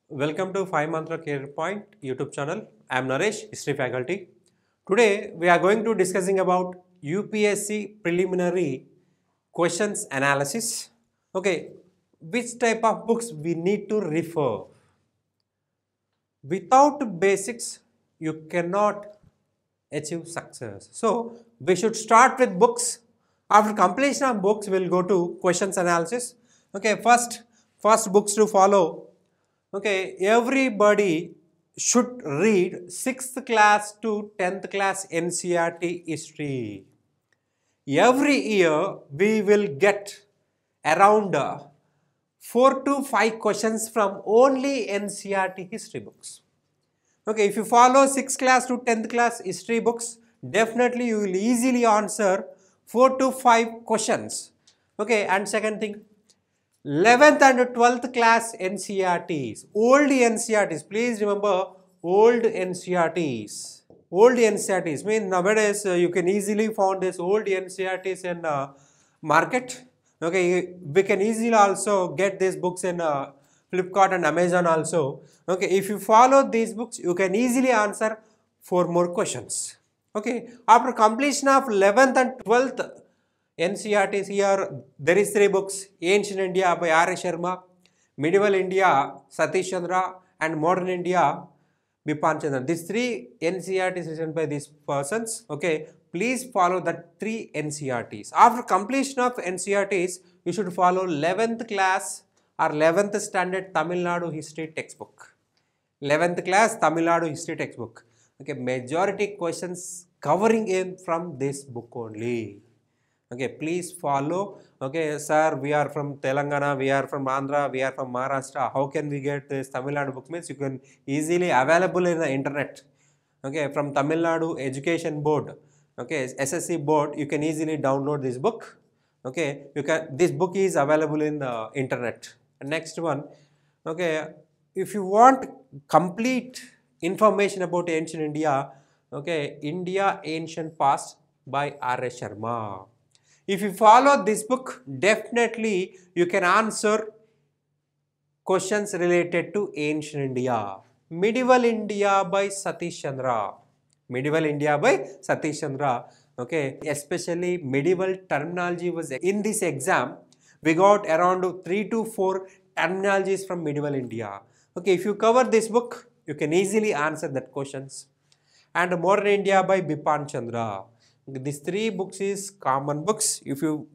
Welcome to 5 Mantra Career Point YouTube channel. I am Naresh, History faculty. Today we are going to discussing about UPSC preliminary questions analysis. Okay, which type of books we need to refer? Without basics, you cannot achieve success. So we should start with books. After completion of books, we'll go to questions analysis. Okay, first books to follow. Okay, everybody should read 6th class to 10th class NCERT history. Every year we will get around 4 to 5 questions from only NCERT history books. Okay, if you follow 6th class to 10th class history books, definitely you will easily answer 4 to 5 questions. Okay, and second thing, 11th and 12th class NCERTs, old NCERTs, please remember old NCERTs. Old NCERTs mean nowadays you can easily find this old NCERTs in market. Okay, we can easily also get these books in Flipkart and Amazon also. Okay, if you follow these books, you can easily answer 4 more questions. Okay, after completion of 11th and 12th NCERTs, here there is 3 books: Ancient India by R. S. Sharma, Medieval India Satish Chandra, and Modern India Bipin Chandra. These 3 NCERTs written by these persons. Okay, please follow the 3 NCERTs. After completion of NCERTs, you should follow 11th class or 11th standard Tamil Nadu history textbook. 11th class Tamil Nadu history textbook. Okay, majority questions covering in from this book only. Okay, please follow. Okay, sir, we are from Telangana, we are from Andhra, we are from Maharashtra. How can we get this Tamil Nadu book? Means you can easily available in the internet. Okay, from Tamil Nadu Education Board. Okay, SSC board, you can easily download this book. Okay, this book is available in the internet. Next one. Okay, if you want complete information about ancient India, okay, India Ancient Past by R. S. Sharma. If you follow this book, definitely you can answer questions related to ancient India. Medieval India by Satish Chandra. Medieval India by Satish Chandra. Okay, especially medieval terminology was in this exam. We got around 3 to 4 terminologies from medieval India. Okay, if you cover this book, you can easily answer that questions. And Modern India by Bipin Chandra. These 3 books is common books. If you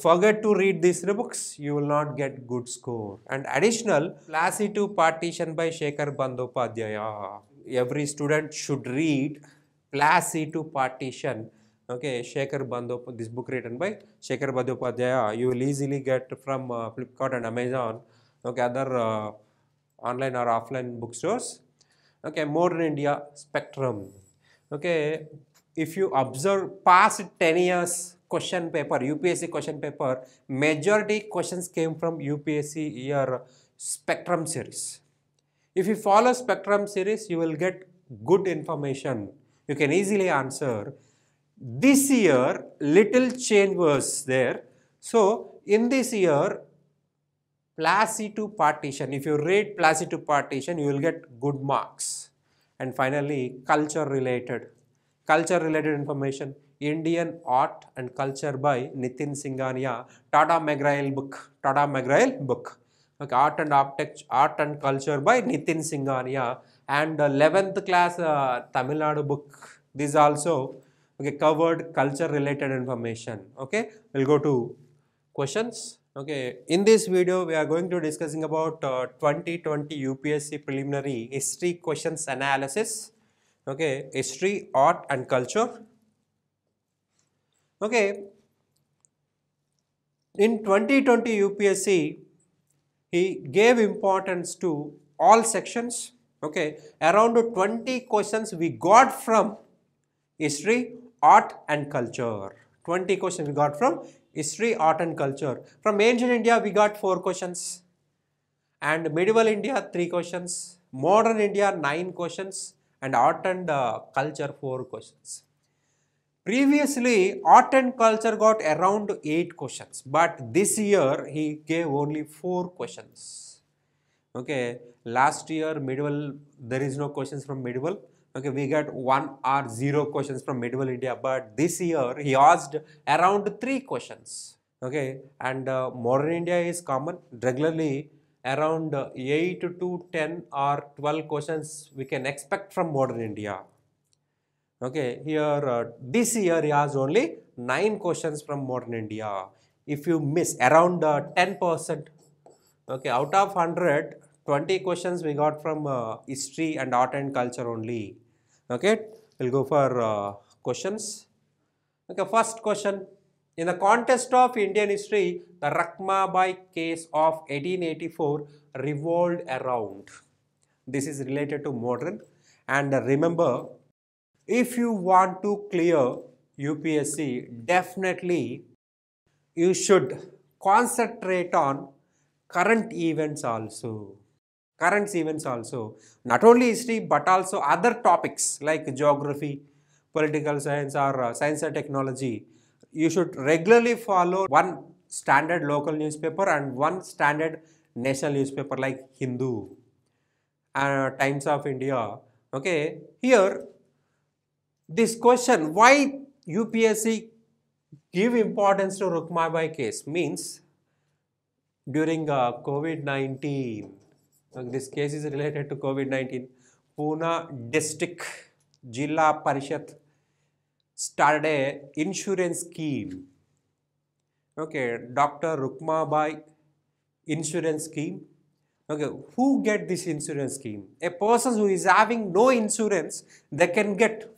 forget to read these 3 books, you will not get good score. And additional, Placido Partition by Shekhar Bandyopadhyaya. Every student should read Placido Partition. Okay, Shekhar Bandyopadhyaya, this book written by Shekhar Bandyopadhyaya. You will easily get from Flipkart and Amazon. Okay, other online or offline bookstores. Okay, Modern India Spectrum. Okay, if you observe past 10 years question paper, UPSC question paper, majority questions came from UPSC year Spectrum series. If you follow Spectrum series, you will get good information. You can easily answer. This year, little change was there. So, in this year, Placido Partition, if you read Placido Partition, you will get good marks. And finally, culture related information, Indian Art and Culture by Nitin Singhania, Tata McGrail book. Okay, Art and Culture by Nitin Singhania, and 11th class Tamil Nadu book. This also okay, covered culture related information. Okay, we'll go to questions. Okay, in this video we are going to discussing about 2020 UPSC preliminary history questions analysis. Okay, history, art and culture. Okay, in 2020 UPSC, he gave importance to all sections. Okay, around 20 questions we got from history, art and culture. 20 questions we got from history, art and culture. From ancient India we got 4 questions, and medieval India 3 questions, modern India 9 questions, and art and culture 4 questions. Previously, art and culture got around 8 questions, but this year he gave only 4 questions. Okay, last year medieval, there is no questions from medieval. Okay, we got 1 or 0 questions from medieval India, but this year he asked around 3 questions. Okay, and modern India is common regularly around 8 to 10 or 12 questions we can expect from modern India. Okay, here this year he asked only 9 questions from modern India. If you miss around 10%, okay, out of 100, 20 questions we got from history and art and culture only. Okay, we'll go for questions. Okay, first question. In the context of Indian history, the Rakhmabai case of 1884 revolved around. This is related to modern. And remember, if you want to clear UPSC, definitely you should concentrate on current events also. Current events also. Not only history but also other topics like geography, political science or science and technology. You should regularly follow one standard local newspaper and one standard national newspaper like Hindu, Times of India. Okay, here this question, why UPSC give importance to Rukmabai case, means during COVID-19, this case is related to COVID-19, Pune district Jilla Parishad started a insurance scheme. Okay, Dr. Rukmabai insurance scheme. Okay, who get this insurance scheme? A person who is having no insurance, they can get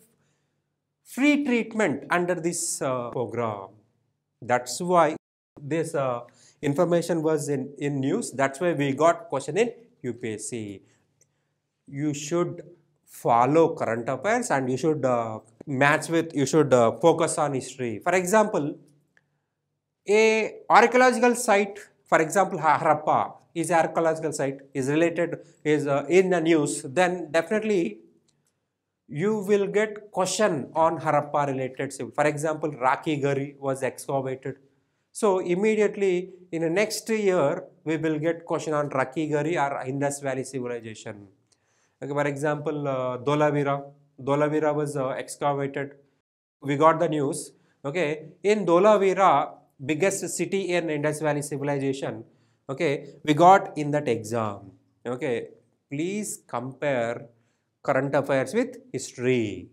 free treatment under this program. That's why this information was in news. That's why we got question in UPSC. You should follow current affairs and you should match with, you should focus on history. For example, a archaeological site, for example, Harappa is archaeological site, is related, is in the news, then definitely you will get question on Harappa related civil. For example, Rakhi Gari was excavated. So immediately in the next year, we will get question on Rakhi Gari or Indus Valley civilization. Okay, for example, Dholavira was excavated. We got the news. Okay, in Dholavira, biggest city in Indus Valley civilization. Okay, we got in that exam. Okay, please compare current affairs with history.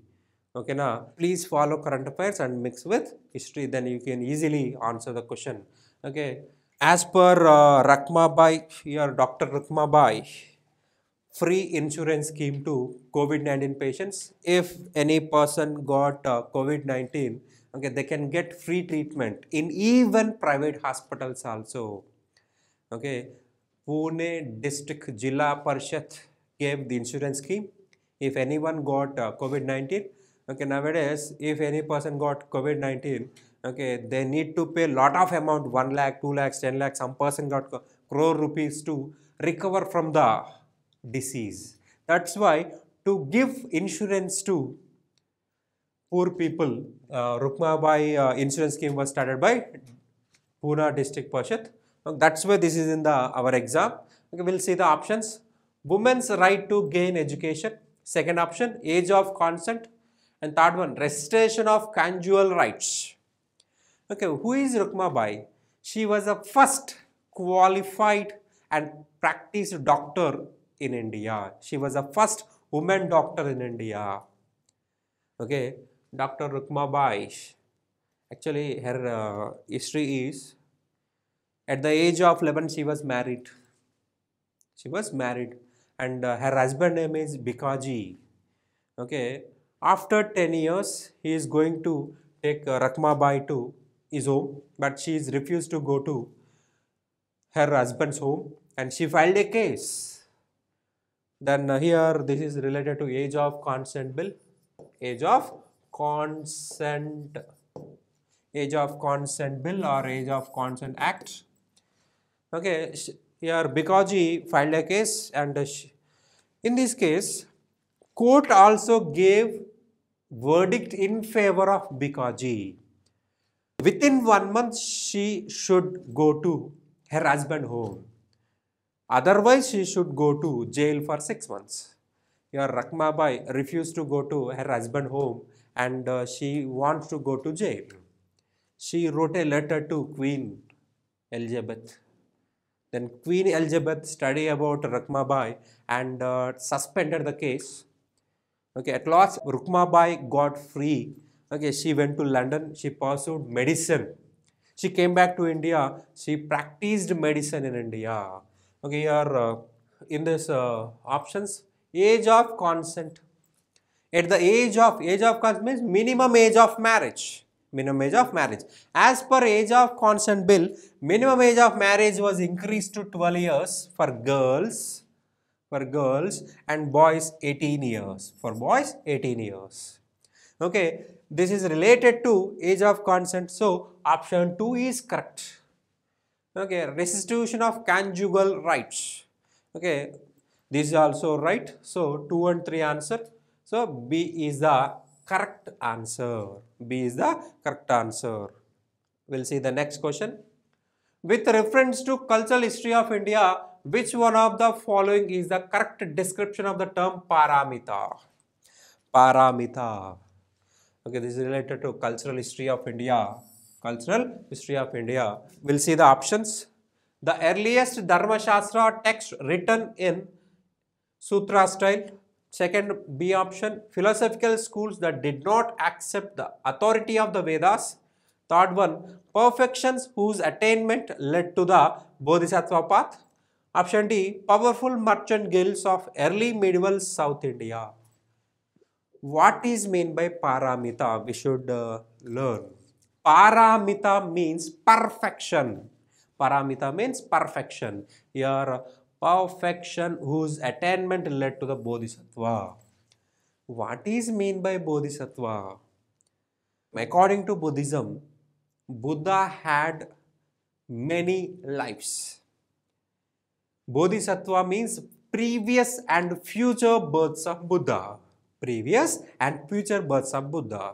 Okay, now please follow current affairs and mix with history, then you can easily answer the question. Okay, as per Rakhmabai, here Dr. Rakhmabai, free insurance scheme to COVID-19 patients. If any person got COVID-19, okay, they can get free treatment in even private hospitals also. Okay, Pune district Jilla Parishad gave the insurance scheme. If anyone got COVID-19, okay, nowadays if any person got COVID-19, okay, they need to pay lot of amount, 1 lakh, 2 lakhs, 10 lakhs, some person got crore rupees to recover from the disease. That's why to give insurance to poor people, Rukmabai insurance scheme was started by Pune district Parishad. That's why this is in the our exam. Okay, we'll see the options. Women's right to gain education. Second option, age of consent. And third one, restoration of conjugal rights. Okay, who is Rukmabai? She was the first qualified and practiced doctor in India. She was the first woman doctor in India. Okay, Dr. Rukmabai. Actually, her history is, at the age of 11, she was married. She was married, and her husband name is Bikaji. Okay, after 10 years, he is going to take Rakhmabai to his home, but she is refused to go to her husband's home, and she filed a case. Then here, this is related to age of consent bill, age of consent, age of consent bill or age of consent act. Okay, here Bikaji filed a case, and in this case, court also gave verdict in favor of Bikaji. Within 1 month, she should go to her husband home. Otherwise, she should go to jail for 6 months. Your Rakmabai refused to go to her husband home and she wants to go to jail. She wrote a letter to Queen Elizabeth. Then Queen Elizabeth studied about Rukmabai and suspended the case. Okay, at last Rukmabai got free. Okay, she went to London. She pursued medicine. She came back to India. She practiced medicine in India. Okay, here in this options, age of consent. At the age of consent means minimum age of marriage. Minimum age of marriage. As per age of consent bill, minimum age of marriage was increased to 12 years for girls and boys 18 years. For boys 18 years. Okay, this is related to age of consent. So option 2 is correct. Okay, restitution of conjugal rights. Okay, this is also right. So 2 and 3 answer. So B is the correct answer. B is the correct answer. We'll see the next question. With reference to cultural history of India, which one of the following is the correct description of the term paramita? Paramita. Okay, this is related to cultural history of India. Cultural history of India. We'll see the options. The earliest Dharma Shastra text written in Sutra style. Second, B option, philosophical schools that did not accept the authority of the Vedas. Third one, perfections whose attainment led to the Bodhisattva path. Option D, powerful merchant guilds of early medieval South India. What is meant by paramita? We should learn. Paramita means perfection. Paramita means perfection. Here, perfection whose attainment led to the Bodhisattva. What is meant by Bodhisattva? According to Buddhism, Buddha had many lives. Bodhisattva means previous and future births of Buddha. Previous and future births of Buddha.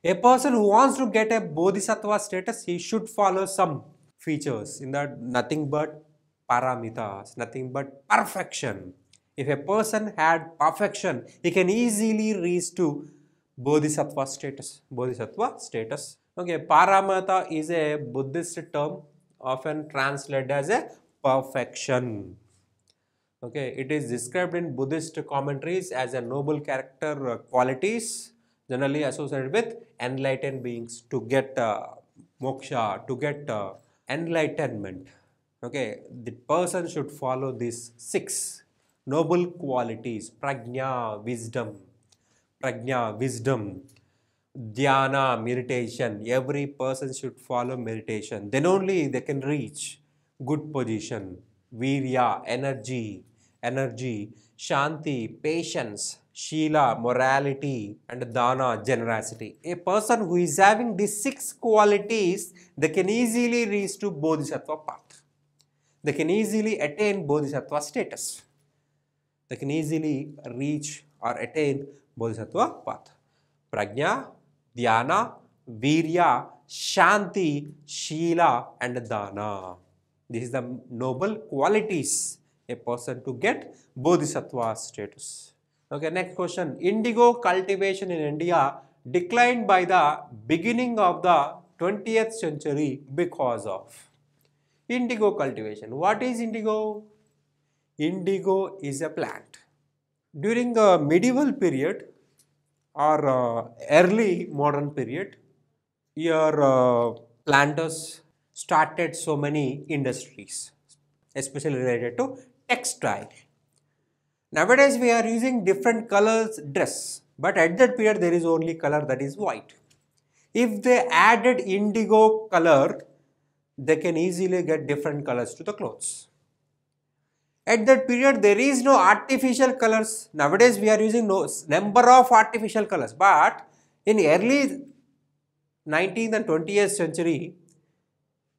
A person who wants to get a Bodhisattva status, he should follow some features in that nothing but paramitas, nothing but perfection. If a person had perfection, he can easily reach to Bodhisattva status. Bodhisattva status. Okay, paramita is a Buddhist term often translated as a perfection. Okay, it is described in Buddhist commentaries as a noble character qualities generally associated with enlightened beings to get moksha, to get enlightenment. Okay, the person should follow these 6 noble qualities: prajna, wisdom, dhyana, meditation. Every person should follow meditation. Then only they can reach good position. Virya, energy, shanti, patience, shila, morality, and dana, generosity. A person who is having these 6 qualities, they can easily reach to Bodhisattva path. They can easily attain Bodhisattva status. They can easily reach or attain Bodhisattva path. Prajna, dhyana, virya, shanti, shila, and dana. This is the noble qualities a person to get Bodhisattva status. Okay, next question. Indigo cultivation in India declined by the beginning of the 20th century because of indigo cultivation. What is indigo? Indigo is a plant. During the medieval period or early modern period, your planters started so many industries, especially related to textile. Nowadays we are using different colors dress, but at that period there is only color, that is white. If they added indigo color, they can easily get different colors to the clothes. At that period there is no artificial colors. Nowadays we are using no number of artificial colors, but in early 19th and 20th century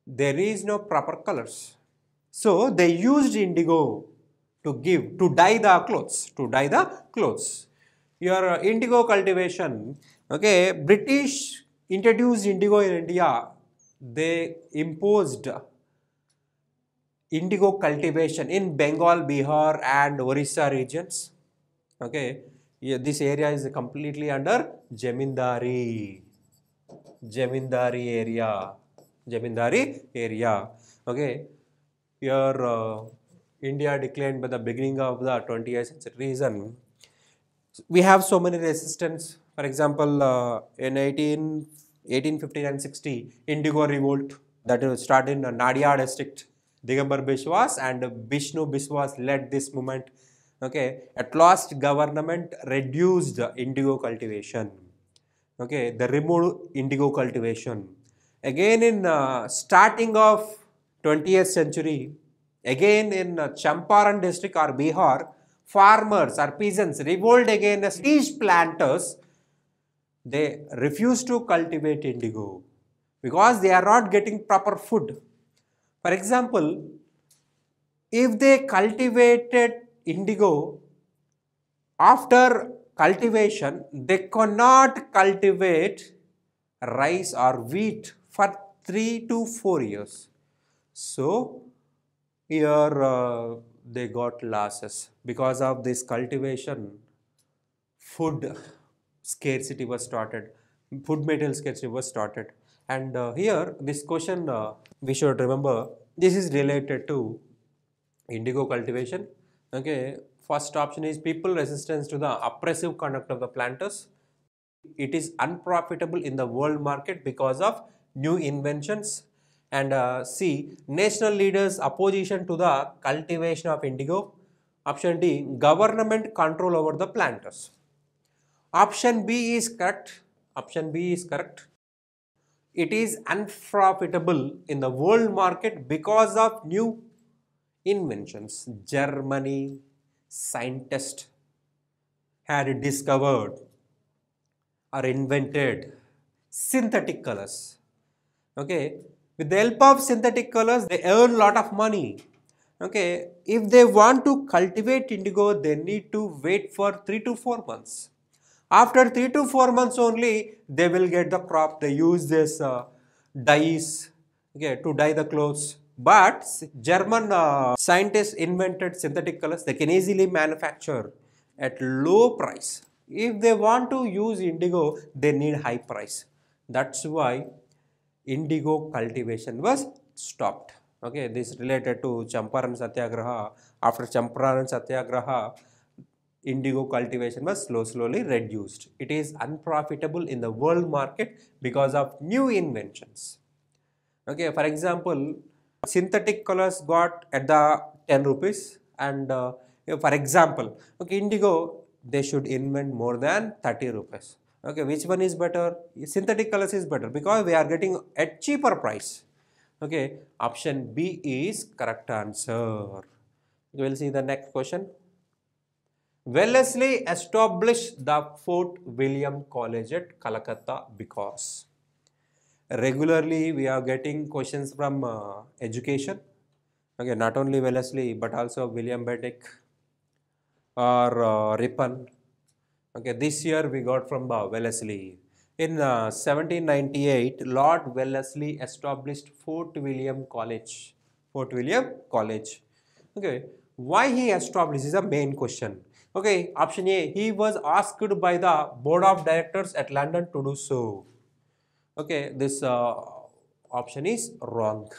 there is no proper colors. So they used indigo to dye the clothes, Your indigo cultivation. Okay, British introduced indigo in India. They imposed indigo cultivation in Bengal, Bihar and Orissa regions. Okay, yeah, this area is completely under Jamindari. Jamindari area. Jamindari area. Okay, here India declined by the beginning of the 20th century. Reason, we have so many resistance. For example, in 1850 and 60, Indigo Revolt that started in Nadia district. Digambar Biswas and Bishnu Biswas led this movement. Okay, at last government reduced the indigo cultivation. Okay, they removed indigo cultivation. Again in starting of 20th century, again in Champaran district or Bihar, farmers or peasants revolt against these planters. They refuse to cultivate indigo because they are not getting proper food. For example, if they cultivated indigo, after cultivation, they cannot cultivate rice or wheat for 3 to 4 years. So, here they got losses because of this cultivation. Food scarcity was started, food material scarcity was started. And here this question we should remember, this is related to indigo cultivation. Okay, first option is people resistance to the oppressive conduct of the planters. It is unprofitable in the world market because of new inventions. And C, national leaders opposition to the cultivation of indigo. Option D, government control over the planters. Option B is correct. Option B is correct. It is unprofitable in the world market because of new inventions. Germany scientists had discovered or invented synthetic colors. Okay, with the help of synthetic colors, they earn a lot of money. Okay, if they want to cultivate indigo, they need to wait for 3 to 4 months. After 3 to 4 months only, they will get the crop. They use this dyes, okay, to dye the clothes. But German scientists invented synthetic colors. They can easily manufacture at low price. If they want to use indigo, they need high price. That's why indigo cultivation was stopped. Okay, this is related to Champaran Satyagraha. After Champaran Satyagraha, indigo cultivation was slowly reduced. It is unprofitable in the world market because of new inventions. Okay, for example, synthetic colors got at the 10 rupees and for example, okay, indigo, they should invent more than 30 rupees. Okay, which one is better? Synthetic colors is better because we are getting at cheaper price. Okay, option B is correct answer. We will see the next question. Wellesley established the Fort William College at Calcutta because regularly we are getting questions from education. Okay, not only Wellesley but also William Bentinck or Ripon. Okay, this year we got from Wellesley. In 1798, Lord Wellesley established Fort William College. Fort William College. Okay, why he established is a main question. Okay, option A, he was asked by the board of directors at London to do so. Okay, this option is wrong.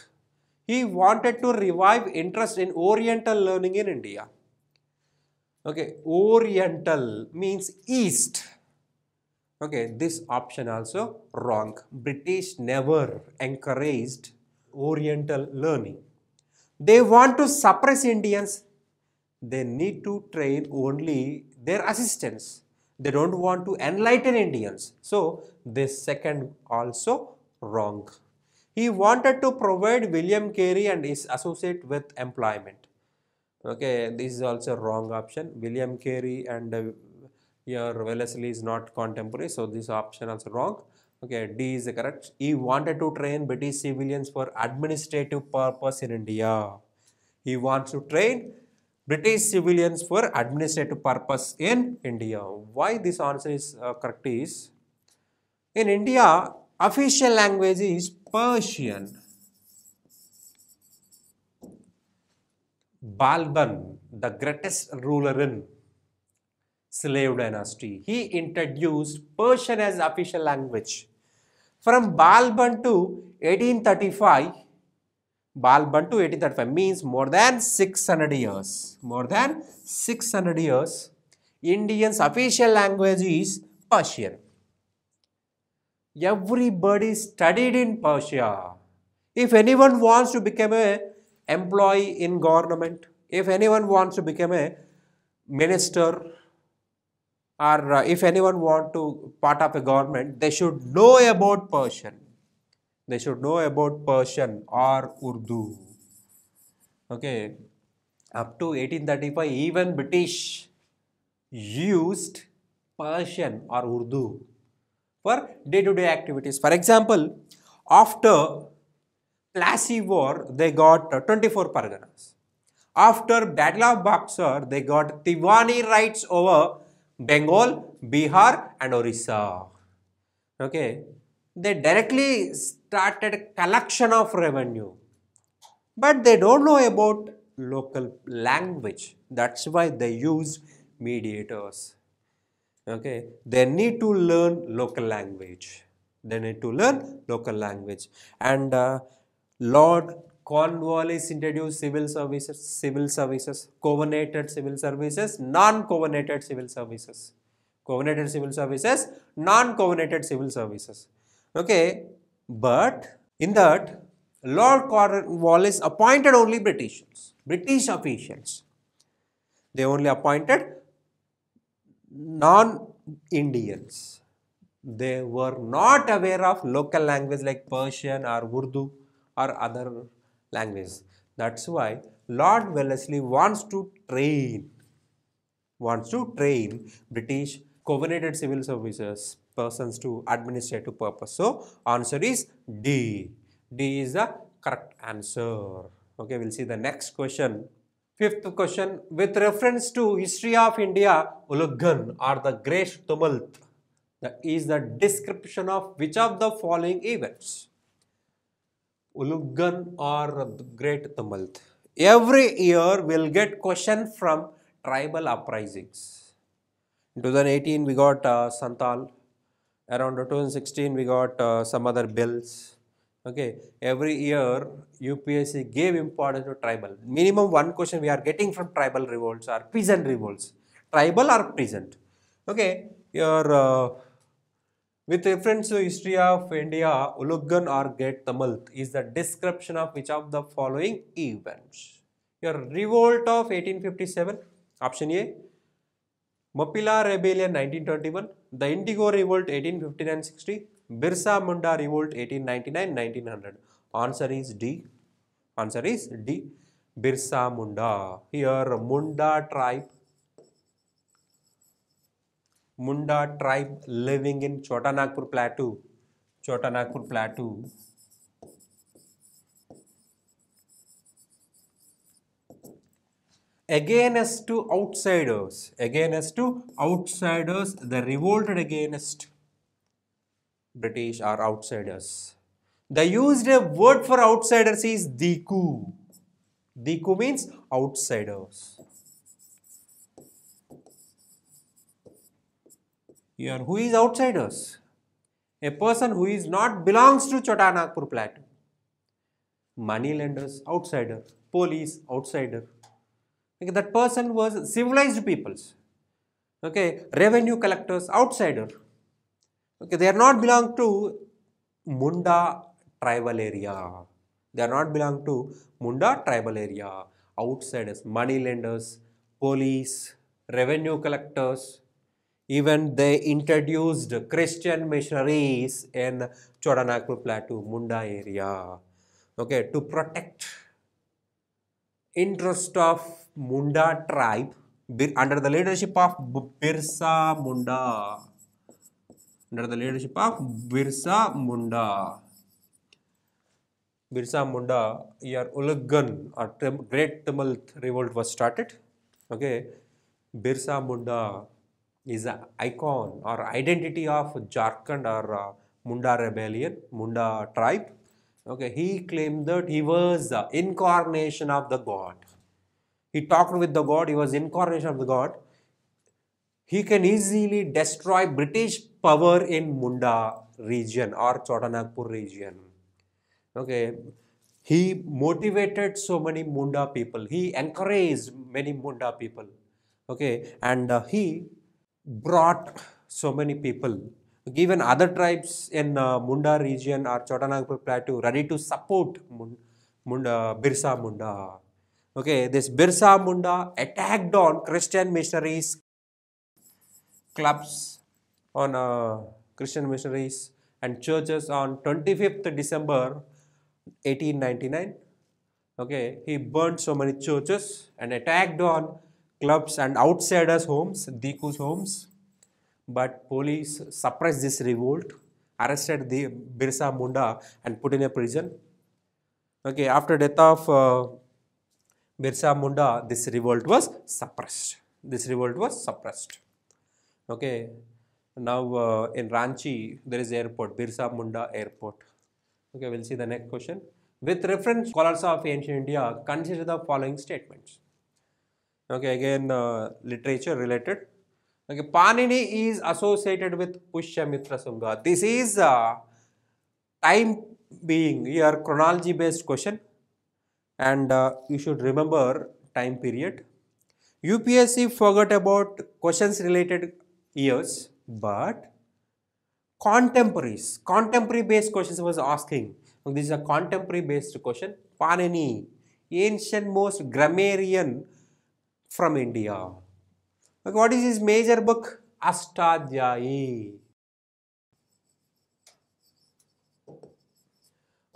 He wanted to revive interest in Oriental learning in India. Okay, Oriental means East. Okay, this option also wrong. British never encouraged Oriental learning. They want to suppress Indians. They need to train only their assistants. They don't want to enlighten Indians. So, this second also wrong. He wanted to provide William Carey and his associate with employment. Okay, this is also wrong option. William Carey and your Wellesley is not contemporary, so this option also wrong. Okay, D is correct. He wanted to train British civilians for administrative purpose in India. He wants to train British civilians for administrative purpose in India. Why this answer is correct is, in India, official language is Persian. Balban, the greatest ruler in slave dynasty, he introduced Persian as official language. From Balban to 1835, Balban to 1835 means more than 600 years. More than 600 years, Indians' official language is Persian. Everybody studied in Persia. If anyone wants to become a employee in government, if anyone wants to become a minister, or if anyone want to part of a government, they should know about Persian. They should know about Persian or Urdu. Okay, up to 1835, even British used Persian or Urdu for day-to-day activities. For example, after Plassey War, they got 24 Parganas. After Battle of Buxar, they got Diwani rights over Bengal, Bihar and Orissa. Okay, they directly started collection of revenue, but they don't know about local language. That's why they used mediators. Okay, they need to learn local language. They need to learn local language. And Lord Cornwallis introduced civil services, covenanted civil services, non-covenanted civil services. Covenanted civil services, non-covenanted civil services. Okay, but in that, Lord Cornwallis appointed only British officials. They only appointed non-Indians. They were not aware of local language like Persian or Urdu or other languages. That's why Lord Wellesley wants to train British covenanted civil services persons to administrative purpose. So answer is D. D is the correct answer. Okay, we'll see the next question. Fifth question, with reference to history of India, Ulughan or the Great Tumult is the description of which of the following events? Ulughan or the Great Tumult. Every year we'll get question from tribal uprisings. In 2018 we got Santal. Around 2016 we got some other bills. Okay, every year UPSC gave importance to tribal. Minimum one question we are getting from tribal revolts or peasant revolts. Tribal or peasant. Okay, your with reference to history of India, Ulughan or Great Tumult is the description of which of the following events? Your revolt of 1857, option A. Mapila Rebellion 1921, the Indigo Revolt 1859-60, Birsa Munda Revolt 1899-1900. Answer is D. Answer is D. Birsa Munda. Here Munda tribe living in Chota Nagpur Plateau. Chota Nagpur Plateau. Against to outsiders, they revolted against British or outsiders. They used a word for outsiders is Diku. Diku means outsiders. Here, who is outsiders? A person who is not belongs to Chota Nagpur Plateau. Money lenders, outsider. Police, outsider. Okay, that person was civilized peoples. Okay, revenue collectors, outsider. Okay, they are not belong to Munda tribal area. They are not belong to Munda tribal area. Outsiders, money lenders, police, revenue collectors. Even they introduced Christian missionaries in Chota Nagpur Plateau, Munda area. Okay, to protect interest of Munda tribe under the leadership of Birsa Munda. Under the leadership of Birsa Munda. Birsa Munda, here Ulughan or Great Tumult revolt was started. Okay, Birsa Munda is an icon or identity of Jharkhand or Munda rebellion, Munda tribe. Okay, he claimed that he was the incarnation of the god. He talked with the god, he was incarnation of the god. He can easily destroy British power in Munda region or Chotanagpur region. Okay, he motivated so many Munda people. He encouraged many Munda people. Okay, and he brought so many people, given other tribes in Munda region or Chotanagpur plateau, ready to support Munda, Birsa Munda. Okay, this Birsa Munda attacked on Christian missionaries clubs on Christian missionaries and churches on 25th December 1899. Okay, he burned so many churches and attacked on clubs and outsiders' homes, Diku's homes. But police suppressed this revolt, arrested the Birsa Munda and put in a prison. Okay, after death of Birsa Munda, this revolt was suppressed. This revolt was suppressed. Okay, now in Ranchi there is airport, Birsa Munda Airport. Okay, we'll see the next question. With reference, scholars of ancient India consider the following statements. Okay, again literature related. Okay, Panini is associated with Pushyamitra Sunga. This is time being here chronology based question, and you should remember time period. UPSC forgot about questions related years, but contemporary based questions was asking. So this is a contemporary based question. Panini, ancient most grammarian from India. Okay, what is his major book? Astadhyayi.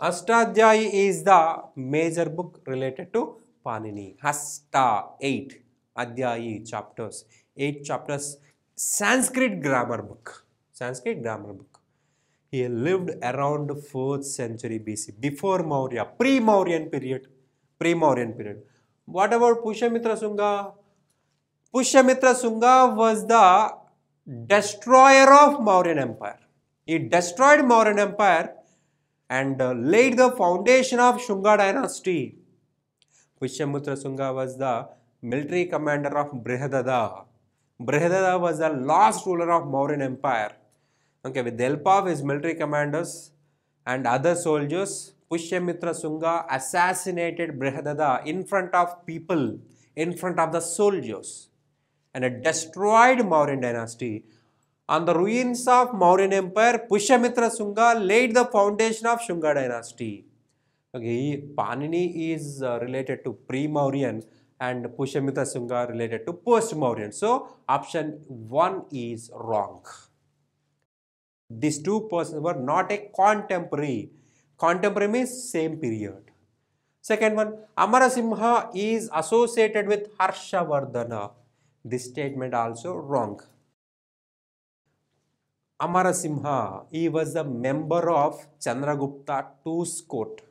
Astadhyayi is the major book related to Panini. Hasta, 8. Adhyayi, chapters. 8 chapters. Sanskrit grammar book. Sanskrit grammar book. He lived around 4th century BC, before Maurya, pre-Mauryan period. Pre-Mauryan period. What about Pushyamitra Sunga? Pushyamitra Sunga was the destroyer of Mauryan Empire. He destroyed Mauryan Empire and laid the foundation of Shunga dynasty. Pushyamitra Sunga was the military commander of Brihadada. Brihadada was the last ruler of Mauryan Empire. Okay, with the help of his military commanders and other soldiers, Pushyamitra Sunga assassinated Brihadada in front of people, in front of the soldiers, and destroyed Mauryan dynasty. On the ruins of Mauryan Empire, Pushyamitra Sunga laid the foundation of Shunga dynasty. Okay, Panini is related to pre-Mauryan and Pushyamitra Sunga related to post-Mauryan. So, option 1 is wrong. These two persons were not a contemporary. Contemporary means same period. Second one, Amarasimha is associated with Harshavardhana. This statement also wrong. Amarasimha, he was a member of Chandragupta II's court.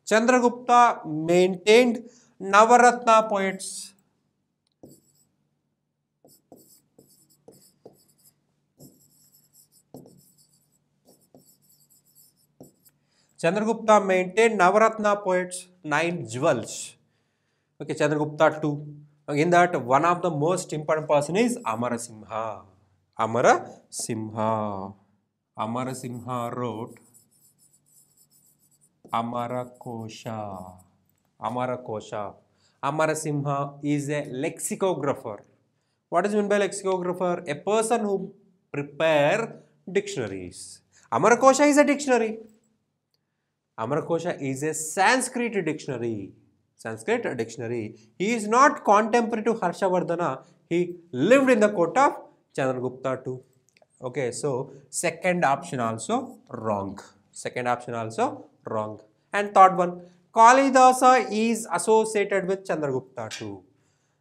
Chandragupta maintained Navaratna poets. Chandragupta maintained Navaratna poets, 9 jewels. Okay, Chandragupta II. In that, one of the most important person is Amarasimha. Amarasimha. Amarasimha wrote Amarakosha. Amarakosha. Amarasimha is a lexicographer. What is meant by lexicographer? A person who prepare dictionaries. Amarakosha is a dictionary. Amarakosha is a Sanskrit dictionary. Sanskrit dictionary. He is not contemporary to Harshavardhana. He lived in the court of Chandragupta II. Okay, so second option also wrong. Second option also wrong. And third one, Kalidasa is associated with Chandragupta II.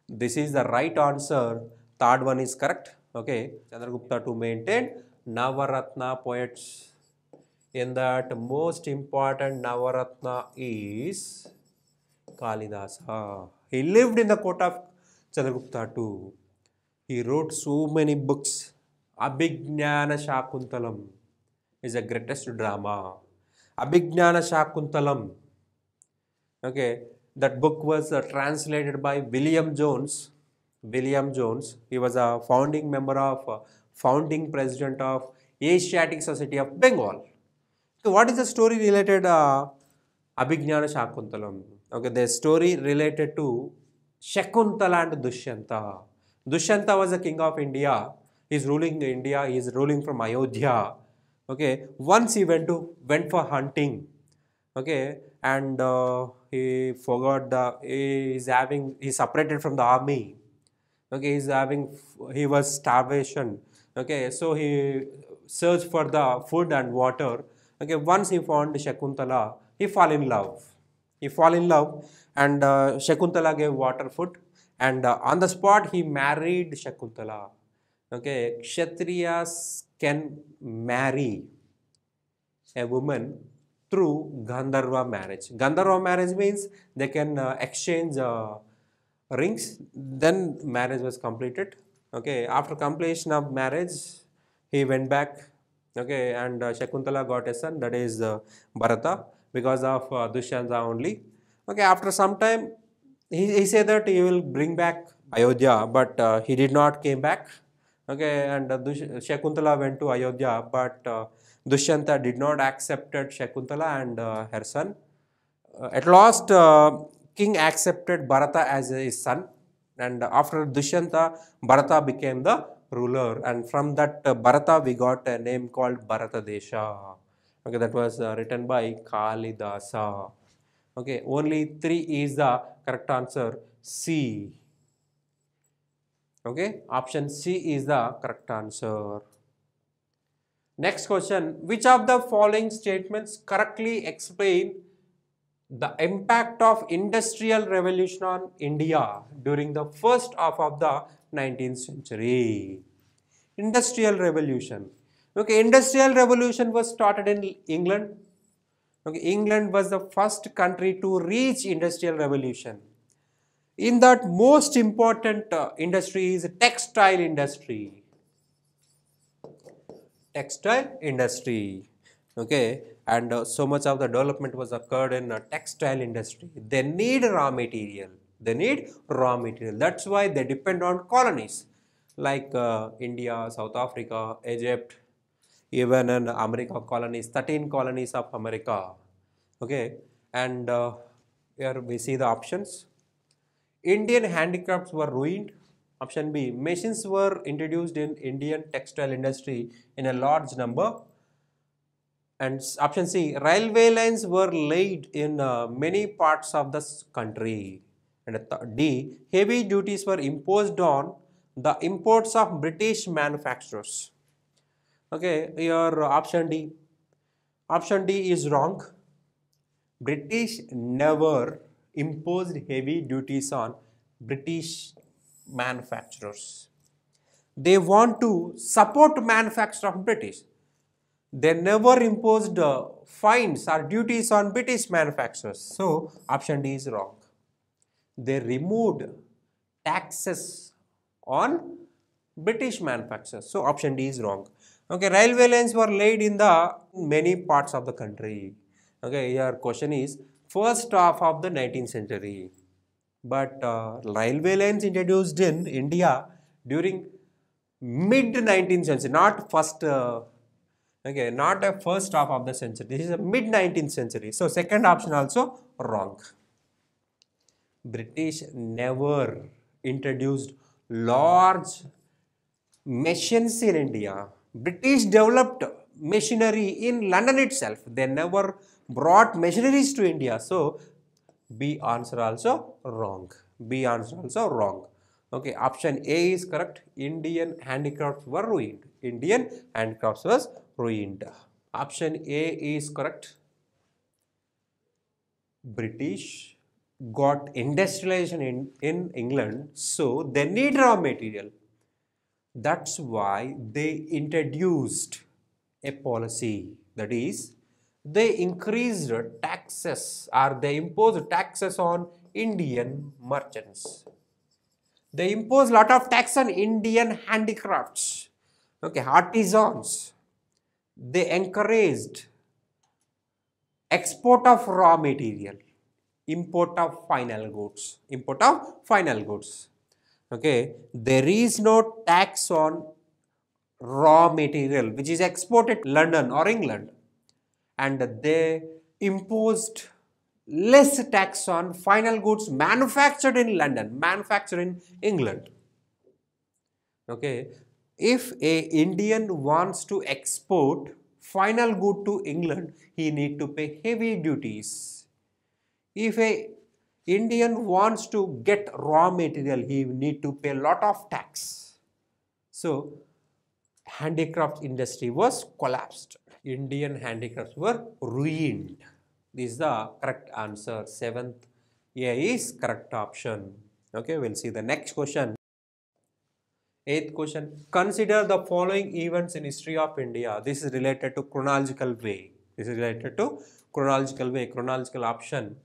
This is the right answer. Third one is correct. Okay, Chandragupta II maintained Navaratna poets. In that, most important Navaratna is Kalidasa. He lived in the court of Chandragupta too. He wrote so many books. Abhignana Shakuntalam is the greatest drama. Abhignana Shakuntalam. Okay, that book was translated by William Jones. William Jones. He was a founding member of, founding president of Asiatic Society of Bengal. So, what is the story related Abhignana Shakuntalam? Okay, the story related to Shakuntala and Dushyanta. Dushyanta was the king of India. He is ruling India. He is ruling from Ayodhya. Okay, once he went for hunting. Okay, and he forgot he's separated from the army. Okay, he was starvation. Okay, so he searched for the food and water. Okay, once he found Shakuntala, he fall in love. He fall in love, and Shakuntala gave water, food, and on the spot he married Shakuntala. Okay, Kshatriyas can marry a woman through Gandharva marriage. Gandharva marriage means they can exchange rings. Then marriage was completed. Okay, after completion of marriage, he went back. Okay, and Shakuntala got a son, that is Bharata, because of Dushyanta only. Okay, after some time, he said that he will bring back Ayodhya, but he did not came back. Okay, and Shakuntala went to Ayodhya, but Dushyanta did not accepted Shakuntala and her son. At last, king accepted Bharata as his son, and after Dushyanta, Bharata became the ruler, and from that Bharata we got a name called Bharata Desha. Okay, that was written by Kalidasa. Okay, only 3 is the correct answer. C. Okay, option C is the correct answer. Next question, which of the following statements correctly explain the impact of industrial revolution on India during the first half of the 19th century? Industrial revolution. Okay, industrial revolution was started in England. Okay, England was the first country to reach industrial revolution. In that, most important industry is textile industry. Textile industry. Okay, and so much of the development was occurred in textile industry. They need raw material. They need raw material. That's why they depend on colonies like India, South Africa, Egypt, even in America colonies, 13 colonies of America. Okay, and here we see the options. Indian handicrafts were ruined. Option B, machines were introduced in Indian textile industry in a large number. And option C, railway lines were laid in many parts of the country. And D, heavy duties were imposed on the imports of British manufacturers. Okay, your option D. Option D is wrong. British never imposed heavy duties on British manufacturers. They want to support manufacture of British. They never imposed fines or duties on British manufacturers. So, option D is wrong. They removed taxes on British manufacturers. So, option D is wrong. Okay, railway lines were laid in the many parts of the country. Okay, your question is first half of the 19th century. But railway lines introduced in India during mid 19th century, not first. Okay, not a first half of the century. This is a mid 19th century. So second option also wrong. British never introduced large machines in India. British developed machinery in London itself. They never brought machineries to India. So B answer also wrong. B answer also wrong. Okay, option A is correct. Indian handicrafts were ruined. Indian handicrafts was ruined. Option A is correct. British got industrialization in England, so they need raw material. That's why they introduced a policy, that is, they increased taxes or they imposed taxes on Indian merchants. They imposed lot of tax on Indian handicrafts, okay, artisans. They encouraged export of raw material, import of final goods, import of final goods. Okay, there is no tax on raw material which is exported to London or England, and they imposed less tax on final goods manufactured in London, manufactured in England. Okay, if a Indian wants to export final good to England, he need to pay heavy duties. If a Indian wants to get raw material, he need to pay a lot of tax. So handicraft industry was collapsed. Indian handicrafts were ruined. This is the correct answer. 7th A is correct option. Okay, we'll see the next question. 8th question. Consider the following events in history of India. This is related to chronological way. This is related to chronological way, chronological option.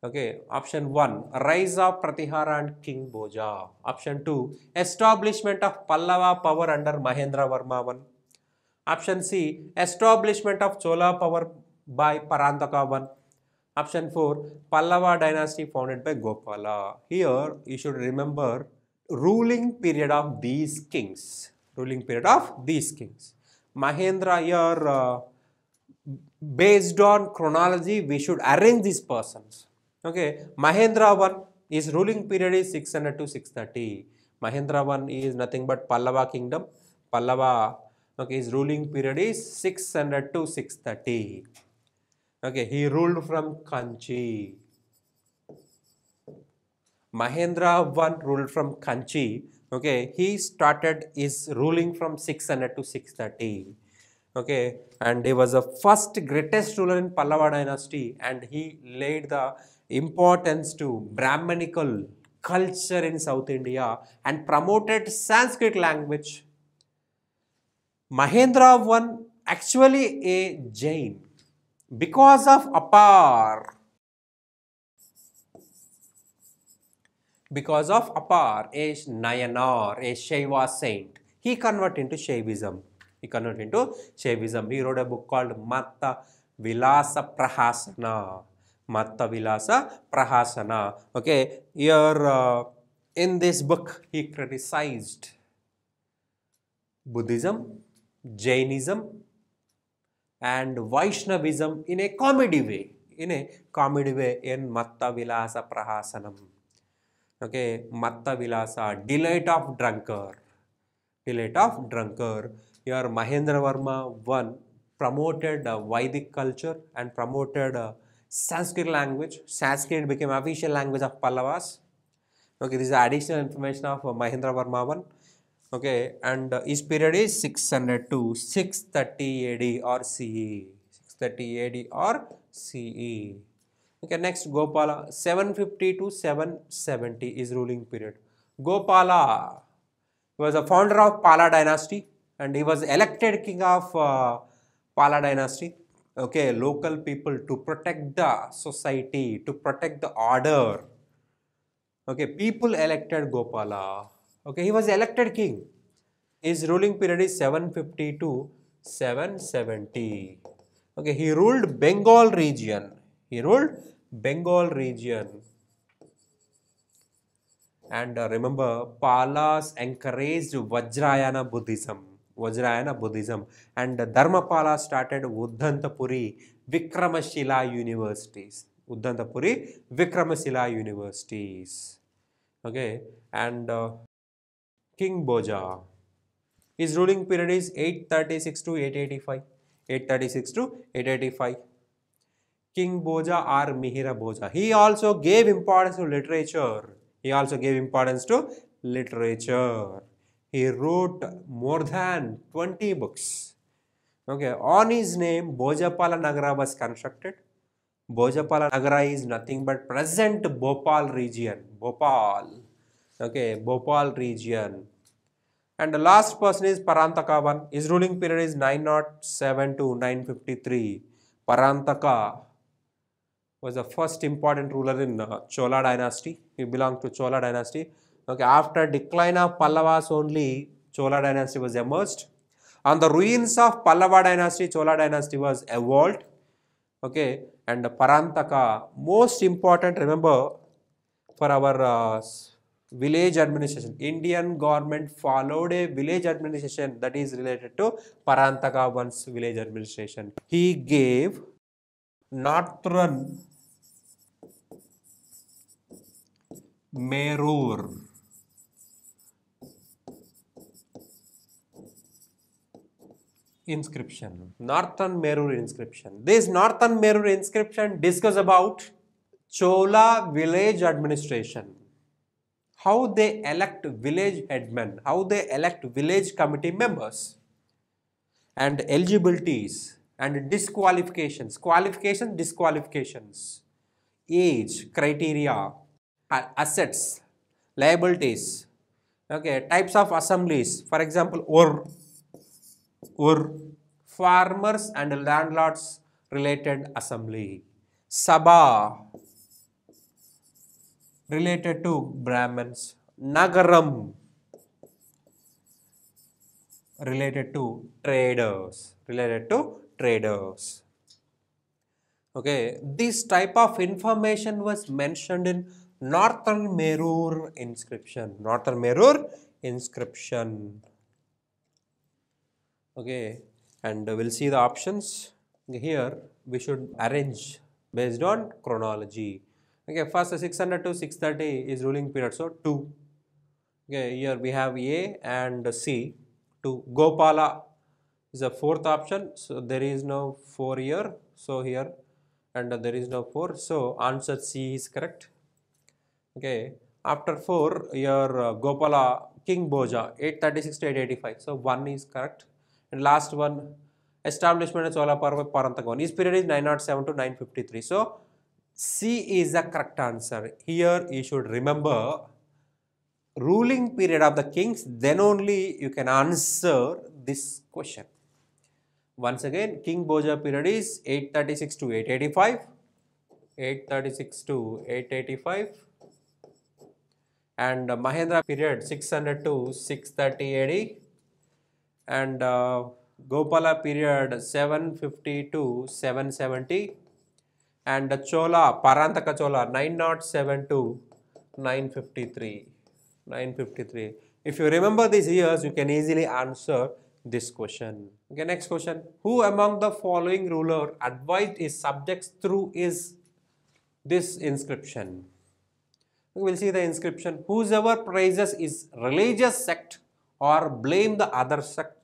Okay, option 1, rise of Pratihara and King Bhoja. Option 2, establishment of Pallava power under Mahendra Varma I. Option C, establishment of Chola power by Parantaka I. Option 4, Pallava dynasty founded by Gopala. Here you should remember ruling period of these kings. Ruling period of these kings. Mahendra here, based on chronology, we should arrange these persons. Okay, Mahendra I, his ruling period is 600 to 630. Mahendra I is nothing but Pallava kingdom. Pallava, okay, his ruling period is 600 to 630. Okay, he ruled from Kanchi. Mahendra I ruled from Kanchi. Okay, he started his ruling from 600 to 630. Okay, and he was the first greatest ruler in Pallava dynasty, and he laid the importance to Brahmanical culture in South India and promoted Sanskrit language. Mahendra I actually a Jain because of Apar. Because of Apar, a Nayanar, a Shaiva saint, he converted into Shaivism. He converted into Shaivism. He wrote a book called Matta Vilasa Prahasana. Matta Vilasa Prahasana. Okay, here in this book he criticized Buddhism, Jainism and Vaishnavism in a comedy way. In Matta Vilasa Prahasanam. Okay, Matta Vilasa, delight of drunkard. Delight of drunkard. Here Mahendra Varma I promoted Vedic culture and promoted Sanskrit language. Sanskrit became official language of Pallavas. Okay, this is additional information of Mahendra Varma I. Okay, and his period is 600 to 630 AD or CE. 630 AD or CE. Okay, next Gopala, 750 to 770 is ruling period. Gopala was a founder of Pala dynasty and he was elected king of Pala dynasty. Okay, local people to protect the society, to protect the order. Okay, people elected Gopala. Okay, he was elected king. His ruling period is 750 to 770. Okay, he ruled Bengal region. He ruled Bengal region. And remember, Palas encouraged Vajrayana Buddhism. Vajrayana Buddhism. And Dharmapala started Uddantapuri Vikramashila universities. Uddantapuri Vikramashila universities. Okay, and King Bhoja. His ruling period is 836 to 885. 836 to 885. King Bhoja or Mihira Bhoja. He also gave importance to literature. He also gave importance to literature. He wrote more than 20 books. Okay, on his name, Bhojapala Nagara was constructed. Bhojapala Nagara is nothing but present Bhopal region. Bhopal. Okay, Bhopal region. And the last person is Parantaka I. His ruling period is 907 to 953. Parantaka was the first important ruler in Chola dynasty. He belonged to Chola dynasty. Okay, after decline of Pallavas only Chola dynasty was emerged. On the ruins of Pallava dynasty, Chola dynasty was evolved. Okay, and Parantaka, most important, remember, for our village administration, Indian government followed a village administration that is related to Parantaka one's village administration. He gave northern Merur inscription. Northern Merur inscription. This Northern Merur inscription discuss about Chola village administration. How they elect village headmen, how they elect village committee members, and eligibilities and disqualifications, qualifications, disqualifications, age, criteria, assets, liabilities, okay, types of assemblies, for example, or farmers and landlords related assembly, Sabha related to Brahmins, Nagaram related to traders, Okay, this type of information was mentioned in Northern Merur inscription. Okay, and we'll see the options. Here we should arrange based on chronology. Okay, first 600 to 630 is ruling period, so 2. Okay, here we have A and C. 2. Gopala is the fourth option, so there is no 4 here, so here, and there is no 4, so answer C is correct. Okay, after 4, your Gopala, King Bhoja, 836 to 885, so 1 is correct. And last one, establishment of Chola Parantaka. His period is 907 to 953, so C is the correct answer. Here you should remember ruling period of the kings, then only you can answer this question. Once again, King Bhoja period is 836 to 885, 836 to 885, and Mahendra period 600 to 630 AD, and Gopala period 750 to 770, and Chola, Parantaka Chola 907 to 953. If you remember these years, you can easily answer this question. Okay, next question. Who among the following ruler advised his subjects through this inscription? We will see the inscription. Whosoever praises his religious sect or blame the other sect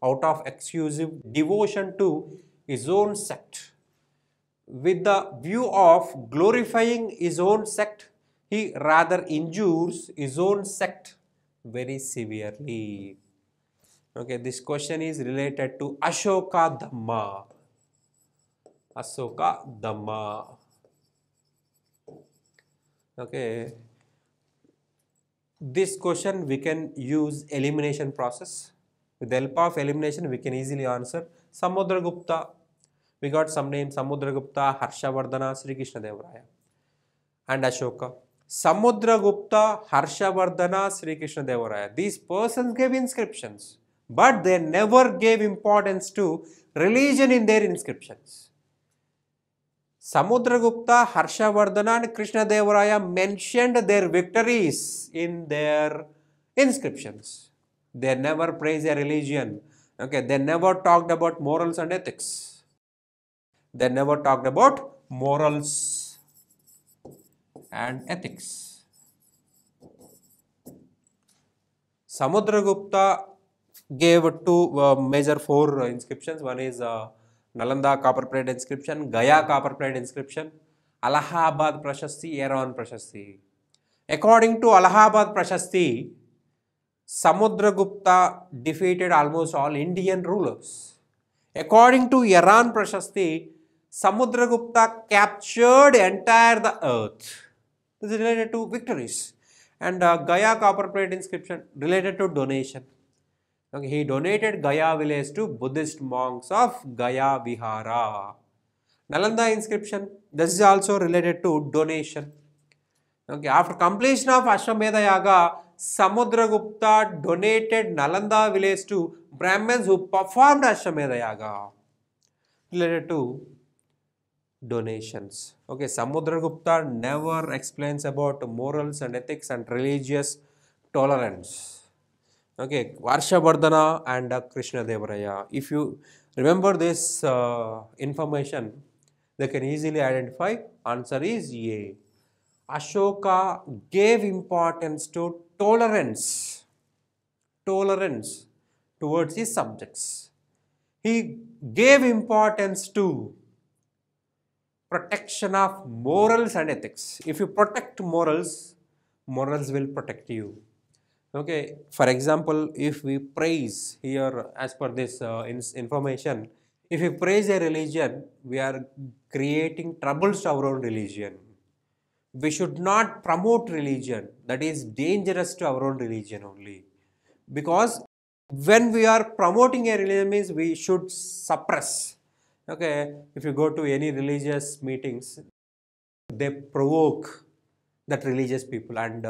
out of exclusive devotion to his own sect, with the view of glorifying his own sect, he rather injures his own sect very severely. Okay, this question is related to Ashoka Dhamma. Okay, this question we can use elimination process. With the help of elimination, we can easily answer. Samudragupta, we got some names: Samudragupta, Harshavardhana, Sri Krishnadeva and Ashoka. Samudragupta, Harshavardhana, Sri Krishnadeva. These persons gave inscriptions, but they never gave importance to religion in their inscriptions. Samudragupta, Harshavardhana and Krishnadeva mentioned their victories in their inscriptions. They never praised their religion. Okay, they never talked about morals and ethics. Samudragupta gave major 4 inscriptions. One is Nalanda copper plate inscription, Gaya copper plate inscription, Allahabad Prashasti, Eron Prashasti. According to Allahabad Prashasti, Samudragupta defeated almost all Indian rulers. According to Eron Prashasti, Samudragupta captured entire the earth. This is related to victories. And Gaya copper plate inscription related to donation. Okay, he donated Gaya village to Buddhist monks of Gaya Vihara. Nalanda inscription, this is also related to donation. Okay, after completion of Ashwamedha Yaga, Samudragupta donated Nalanda village to Brahmins who performed Ashwamedha Yaga. Related to donations. Okay, Samudragupta never explains about morals and ethics and religious tolerance. Okay, Varshavardhana and Krishna Devaraya. If you remember this information, they can easily identify. Answer is A. Ashoka gave importance to tolerance towards his subjects. He gave importance to protection of morals and ethics. If you protect morals, morals will protect you. Okay, for example, if we praise here, as per this information, if we praise a religion, we are creating troubles to our own religion. We should not promote religion. That is dangerous to our own religion only. Because when we are promoting a religion means we should suppress. Okay, if you go to any religious meetings, they provoke that religious people and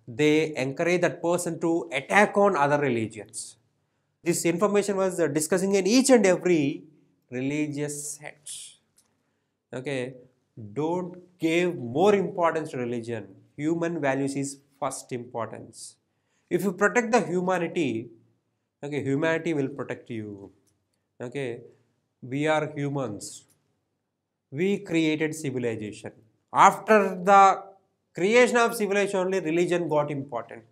they encourage that person to attack on other religions. This information was discussing in each and every religious sect. Okay, don't give more importance to religion. Human values is first importance. If you protect the humanity, okay, humanity will protect you. Okay, we are humans. We created civilization. After the creation of civilization only religion got important.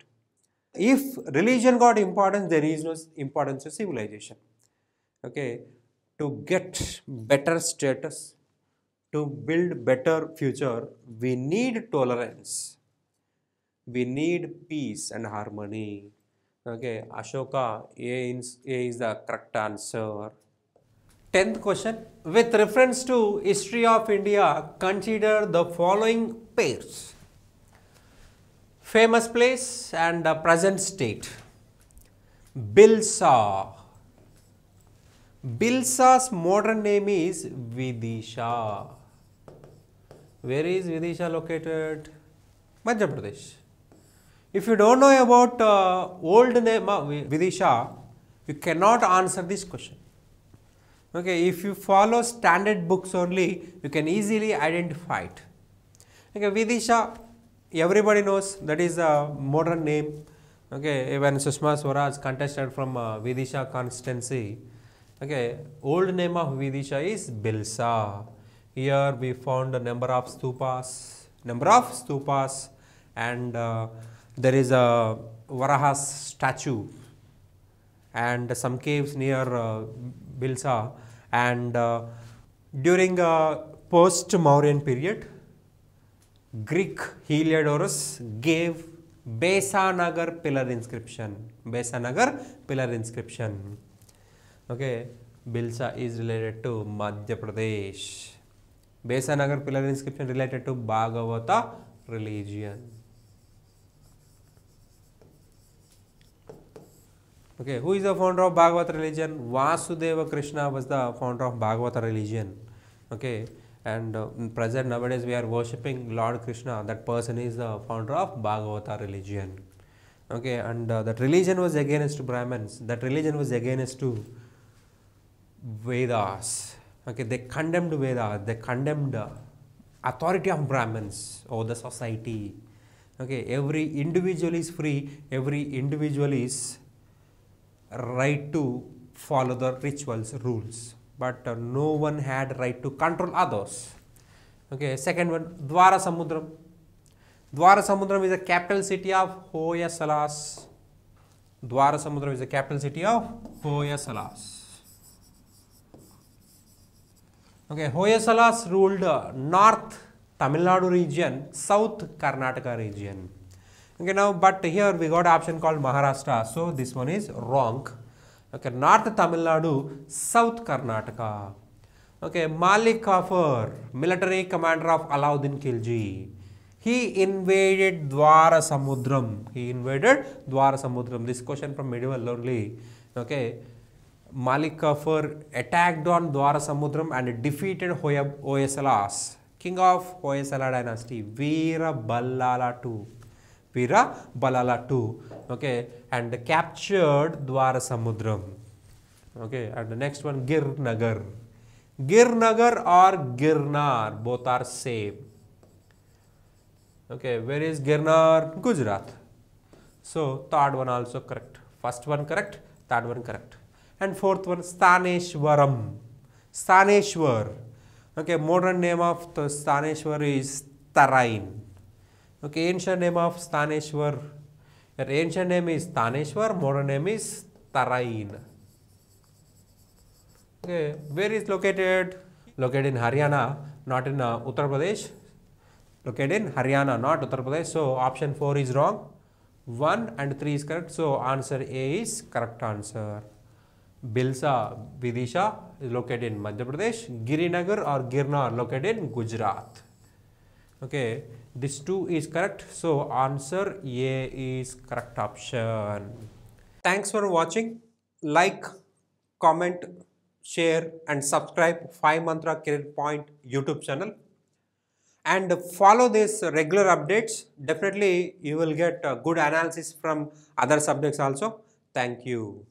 If religion got importance, there is no importance to civilization. Okay, to get better status, to build better future, we need tolerance. We need peace and harmony. Okay, Ashoka, A is the correct answer. 10th question. With reference to history of India, consider the following pairs. Famous place and the present state. Bilsa. Bilsa's modern name is Vidisha. Where is Vidisha located? Madhya Pradesh. If you don't know about old name of Vidisha, you cannot answer this question. Okay, if you follow standard books only, you can easily identify it. Okay, Vidisha, everybody knows that is a modern name. Okay, even Sushma Swaraj contested from Vidisha constituency. Okay, old name of Vidisha is Bilsa. Here we found a number of stupas, and there is a Varaha statue and some caves near Bilsa, and during post-Mauryan period, Greek Heliodorus gave Besanagar pillar inscription. Okay, Bilsa is related to Madhya Pradesh. Besanagar pillar inscription related to Bhagavata religion. Okay, who is the founder of Bhagavata religion? Vasudeva Krishna was the founder of Bhagavata religion. Okay, and present nowadays we are worshipping Lord Krishna. That person is the founder of Bhagavata religion. Okay, and that religion was against Brahmins. That religion was against to Vedas. Okay, they condemned Vedas. They condemned authority of Brahmins over the society. Okay, every individual is free. Every individual is right to follow the rituals, rules, but no one had right to control others. Okay, second one, Dwara Samudram. Dwara Samudram is the capital city of Hoysalas. Dwara Samudram is the capital city of Hoysalas. Okay, Hoysalas ruled North Tamil Nadu region, South Karnataka region. Okay, now, but here we got option called Maharashtra, so this one is wrong. Okay, North Tamil Nadu, South Karnataka. Okay, Malik Kafur, military commander of Alauddin Khilji. He invaded Dwara Samudram. This question from medieval only. Okay, Malik Kafur attacked on Dwara Samudram and defeated Hoysalas, king of Hoysala dynasty, Veera Ballala II. Veera Balala 2. Okay, and captured Dwarasamudram. Okay, and the next one Girnagar. Girnagar or Girnar, both are same. Okay, where is Girnar? Gujarat. So third one also correct. First one correct, third one correct. And fourth one Staneshwaram. Staneshwar. Okay, modern name of the Staneshwar is Tarain. Okay, ancient name of Staneshwar. Your ancient name is Staneshwar, modern name is Tarain. Okay, where is located? Located in Haryana, not in Uttar Pradesh. Located in Haryana, not Uttar Pradesh. So option 4 is wrong. 1 and 3 is correct. So answer A is correct answer. Bilsa Vidisha is located in Madhya Pradesh. Girinagar or Girnar located in Gujarat. Okay, this 2 is correct. So answer A is correct option. Thanks for watching. Like, comment, share and subscribe 5 Mantra Career Point YouTube channel. And follow this regular updates. Definitely you will get good analysis from other subjects also. Thank you.